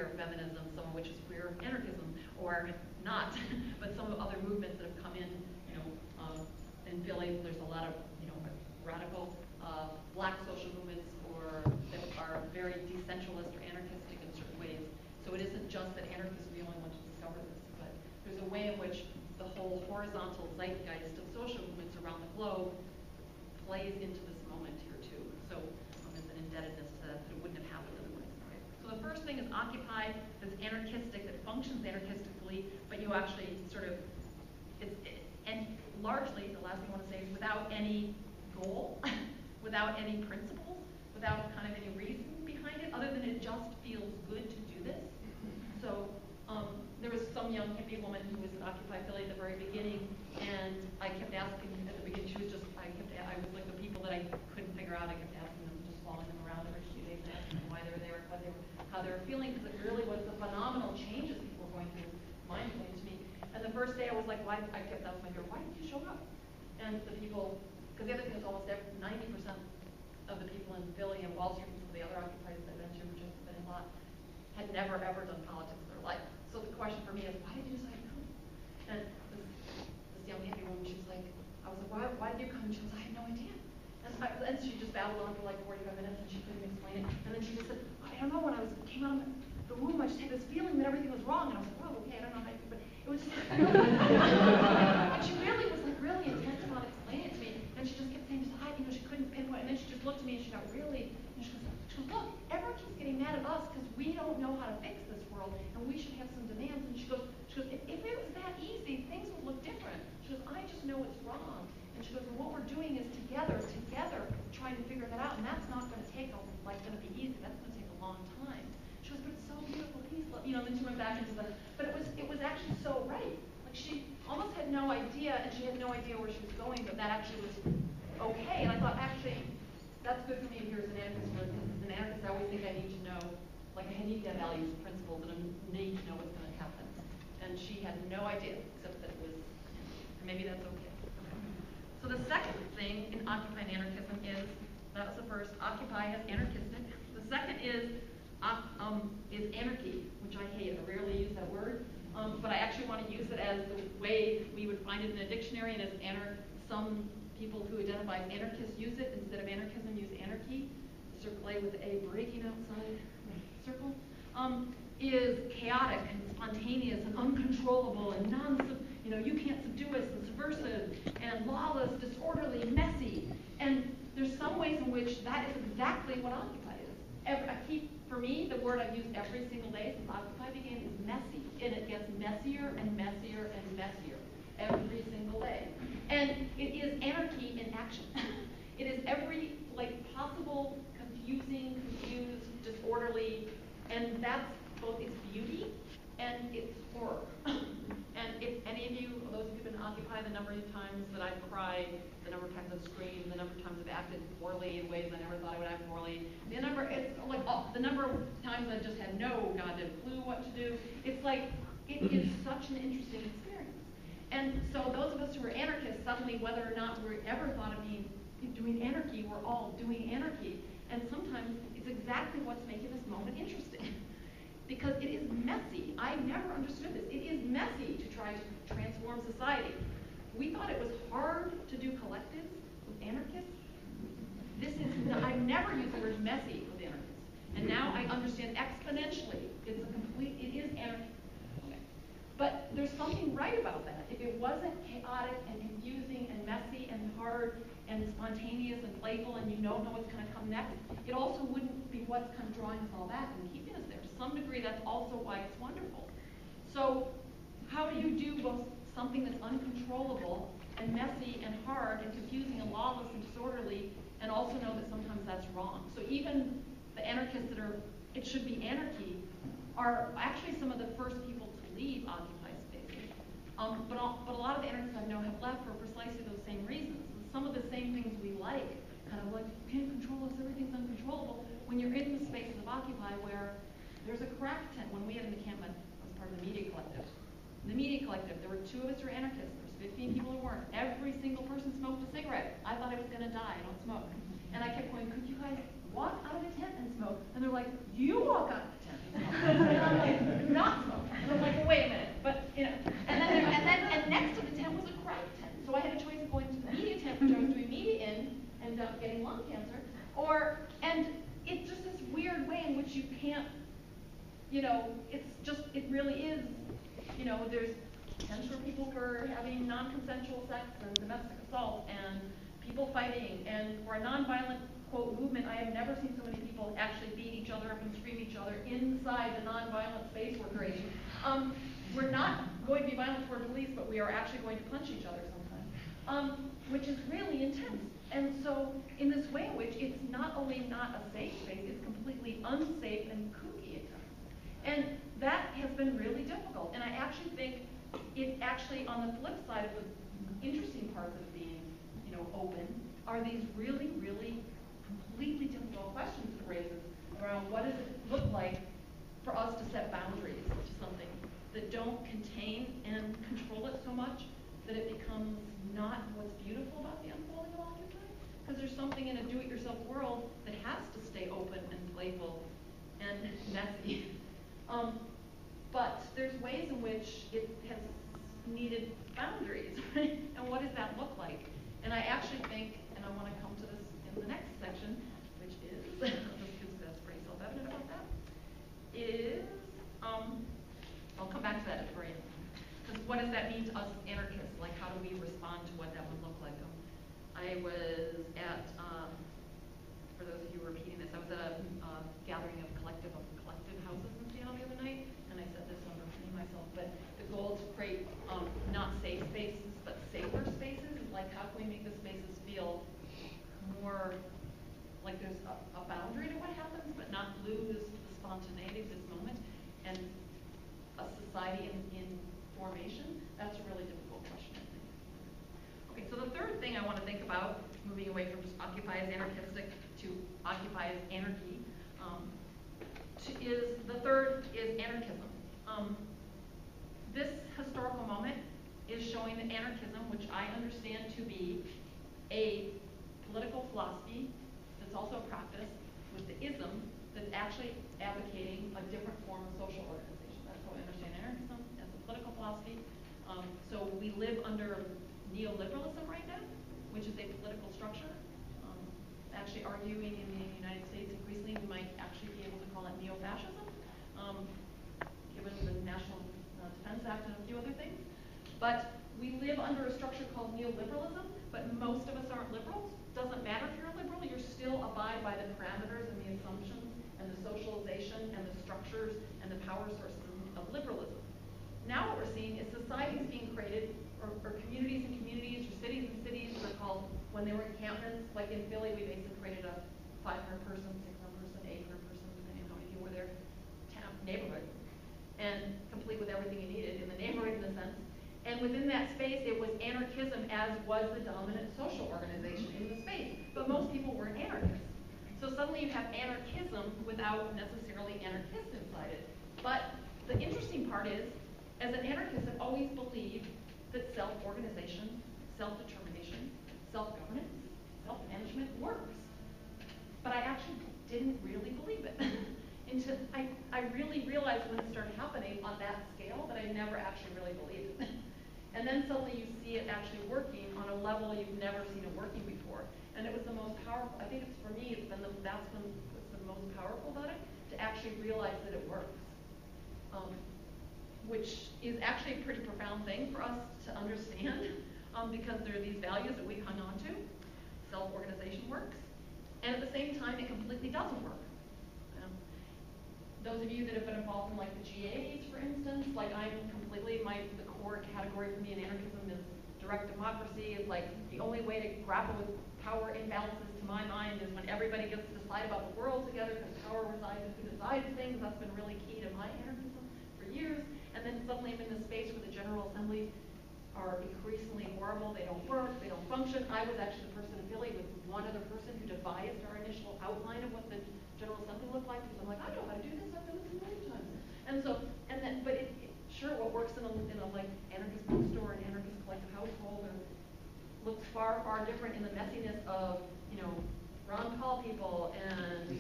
queer feminism, some of which is queer anarchism, or not, but some other movements that have come in, in Philly. There's a lot of, radical black social movements that are very decentralist or anarchistic in certain ways. So it isn't just that anarchists are the only ones to discover this, but there's a way in which the whole horizontal zeitgeist of social movements around the globe plays into this moment here too. So there's an indebtedness to that it wouldn't have happened otherwise. Right? So the first thing is Occupy, that's anarchistic, that functions anarchistically, but you actually sort of, and largely, the last thing I want to say is without any goal, without any principles, without kind of any reason behind it, other than it just feels good to do this. So there was some young hippie woman who was in Occupy Philly at the very beginning, and I kept asking at the beginning, I was like the people that I couldn't figure out, I kept asking them, just following them around every few days, asking them why they were there, how they were feeling, because it really was the phenomenal changes people were going through, mind-blowing to me. And the first day I was like, that was my fear, why did you show up? And the people, because the other thing was almost 90% of the people in Philly and Wall Street and some of the other occupiers I've been to, which has been a lot, had never ever done politics in their life. So the question for me is, why did you decide to come? And this young hippie woman, she was like, I was like, why did you come? And she was like, I had no idea. And she just babbled on for like 45 minutes and she couldn't explain it. And then she just said, I don't know, when I came out of the room, I just had this feeling that everything was wrong. And I was like, well, okay, I don't know how you, but it was just and she really was like really intent on explaining it to me. And she just kept saying, she couldn't pinpoint. And then she just looked at me and she got really, and she goes, look, everyone keeps getting mad at us because we don't know how to fix this world and we should have some demands. And she goes, if it was that easy, things would look different. She goes, I just know it's wrong. And she goes, well, what we're doing is together, trying to figure that out. And that's not going to take, going to be easy. That's going to take a long time. She goes, but it's so beautiful, peaceful. Then she went back into the, but it was actually so right. Like she almost had no idea, and she had no idea where she was going, but that actually was okay. And I thought, actually, that's good for me here as an anarchist, because as an anarchist, I always think I need to know, like I need to have values and principles, and I need to know what's going to happen. And she had no idea, except that it was, maybe that's okay. So the second thing in Occupy and anarchism is, that was the first, Occupy as anarchistic. The second is anarchy, which I hate. I rarely use that word, but I actually want to use it as the way we would find it in a dictionary, and as some people who identify as anarchists use it. Instead of anarchism, use anarchy. Circle A with A breaking outside circle. Is chaotic and spontaneous and uncontrollable and you can't subdue us, and subversive and lawless, disorderly, messy. And there's some ways in which that is exactly what Occupy is. For me, the word I've used every single day since Occupy began is messy. And it gets messier and messier and messier every single day. And it is anarchy in action. It is every possible confused, disorderly, and that's both its beauty and its horror. And if any of you, those of you who've been Occupy, the number of times that I've cried, the number of times I've screamed, the number of times I've acted poorly in ways I never thought I would act poorly, the number of times I've just had no goddamn clue what to do. It's like, it is such an interesting experience. And so those of us who are anarchists, suddenly, whether or not we ever thought of doing anarchy, we're all doing anarchy. And sometimes it's exactly what's making this moment interesting. Because it is messy. I never understood this. It is messy to try to transform society. We thought it was hard to do collectives with anarchists. I've never used the word messy with anarchists. And now I understand exponentially. It is anarchy. Okay. But there's something right about that. If it wasn't chaotic and confusing and messy and hard and spontaneous and playful and you don't know what's going to come next, it also wouldn't be what's kind of drawing us all back and keeping us there. To some degree, that's also why it's wonderful. So how do you do both something that's uncontrollable and messy and hard and confusing and lawless and disorderly, and also know that sometimes that's wrong? So even the anarchists that are, it should be anarchy, are actually some of the first people to leave Occupy spaces. But a lot of the anarchists I know have left for precisely those same reasons. Some of the same things we like, kind of like, you can't control us, everything's uncontrollable, when you're in the spaces of Occupy where there's a crack tent. When we had an encampment, I was part of the media collective. In the media collective, there were 2 of us who were anarchists. There was 15 people who weren't. Every single person smoked a cigarette. I thought I was going to die. I don't smoke. And I kept going, could you guys walk out of the tent and smoke? And they're like, you walk out of the tent and smoke. And I'm you know, it's just, it really is, you know, there's potential for people for having non-consensual sex and domestic assault and people fighting, and for a nonviolent, quote, movement, I have never seen so many people actually beat each other up and scream each other inside the nonviolent space we're creating. We're not going to be violent toward police, but we are actually going to punch each other sometimes, which is really intense. And so, in this way in which it's not only not a safe space, it's completely unsafe and kooky at times. And that has been really difficult. And I actually think it's actually on the flip side of the interesting parts of being, you know, open, are these really, really completely difficult questions it raises around what does it look like for us to set boundaries to something that don't contain and control it so much that it becomes not what's beautiful about the unfolding of all your time. Because there's something in a do-it-yourself world that has to stay open and playful and messy. But there's ways in which it has needed boundaries, right? And what does that look like? And I actually think, and I want to come to this in the next section, which is, because that's pretty self-evident about that, is, I'll come back to that at the very end. Because what does that mean to us as anarchists? Like, how do we respond to what that would look like? I was at, for those of you who are repeating this, I was at a gathering of collective houses in Seattle the other night, and I said this, so I'm repeating myself, but the goal to create not safe spaces, but safer spaces is like, how can we make the spaces feel more like there's a boundary to what happens, but not lose the spontaneity of this moment, and a society in formation? That's a really difficult question, I think. Okay, so the third thing I want to think about, moving away from just Occupy as anarchistic to Occupy as anarchy, the third is anarchism. This historical moment is showing that anarchism, which I understand to be a political philosophy that's also a practice, with the ism that's actually advocating a different form of social organization. That's how I understand anarchism, as a political philosophy. So we live under neoliberalism right now, which is a political structure. Actually arguing in the United States increasingly, we might actually be able to call it neo-fascism, given the National Defense Act and a few other things. But we live under a structure called neoliberalism, but most of us aren't liberals. Doesn't matter if you're a liberal, you're still abide by the parameters and the assumptions and the socialization and the structures and the power sources of liberalism. Now what we're seeing is societies being created, or communities and communities, or cities and cities that are called, when they were encampments, like in Philly, we basically created a 500-person, 600-person, 800-person, depending on how many people were there, neighborhood, and complete with everything you needed in the neighborhood in a sense. And within that space, it was anarchism as was the dominant social organization in the space. But most people weren't anarchists. So suddenly you have anarchism without necessarily anarchists inside it. But the interesting part is, as an anarchist, I've always believed that self-organization, self-determination, self-governance, self-management works. But I actually didn't really believe it. Until I really realized when it started happening on that scale that I never actually really believed it. And then suddenly you see it actually working on a level you've never seen it working before. And it was the most powerful, I think it's, for me, it's been that's been what's been most powerful about it, to actually realize that it works. Which is actually a pretty profound thing for us to understand, because there are these values that we hung on to. Self-organization works. And at the same time, it completely doesn't work. Those of you that have been involved in like the GAs, for instance, like I'm completely, the core category for me in anarchism is direct democracy. It's like the only way to grapple with power imbalances, to my mind, is when everybody gets to decide about the world together, because power resides in who decides things. That's been really key to my anarchism for years. And then suddenly I'm in this space where the General Assemblies are increasingly horrible. They don't work, they don't function. I was actually the person in Philly with one other person who devised our initial outline of what the General Assembly looked like, because I'm like, I know how to do this, I've done this a million times. And so, but sure, what works in a like anarchist bookstore and anarchist collective household looks far, far different in the messiness of, Ron Paul people and,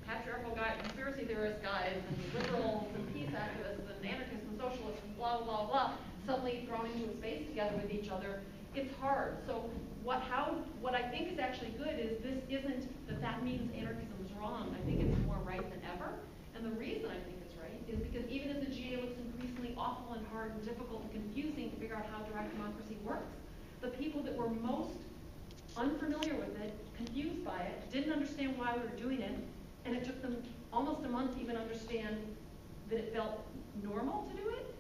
patriarchal guys, conspiracy theorist guys, and liberals and peace activists and anarchists and socialists and blah, blah, blah, suddenly thrown into a space together with each other. It's hard. So what I think is actually good is this isn't that means anarchism is wrong. I think it's more right than ever. And the reason I think it's right is because even as the GA looks increasingly awful and hard and difficult and confusing to figure out how direct democracy works, the people that were most unfamiliar with it, confused by it, didn't understand why we were doing it, and it took them almost a month to even understand that it felt normal to do it,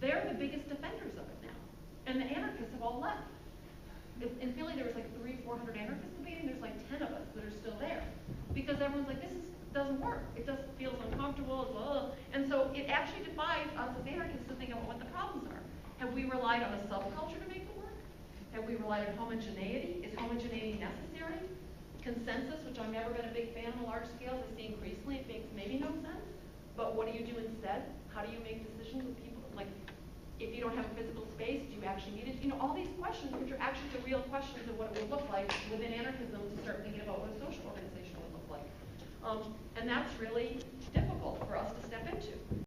they're the biggest defenders of it now. And the anarchists have all left. In Philly, there was like 300-400 anarchists debating. There's like 10 of us that are still there. Because everyone's like, doesn't work. It just feels uncomfortable as well. And so it actually defies us as anarchists to think about what the problems are. Have we relied on a subculture to make it work? Have we relied on homogeneity? Is homogeneity necessary? Consensus, which I've never been a big fan on a large scale, I see increasingly, it makes maybe no sense. But what do you do instead? How do you make decisions with people? Like, if you don't have a physical space, do you actually need it? You know, all these questions, which are actually the real questions of what it would look like within anarchism to start thinking about what a social organization would look like. And that's really difficult for us to step into.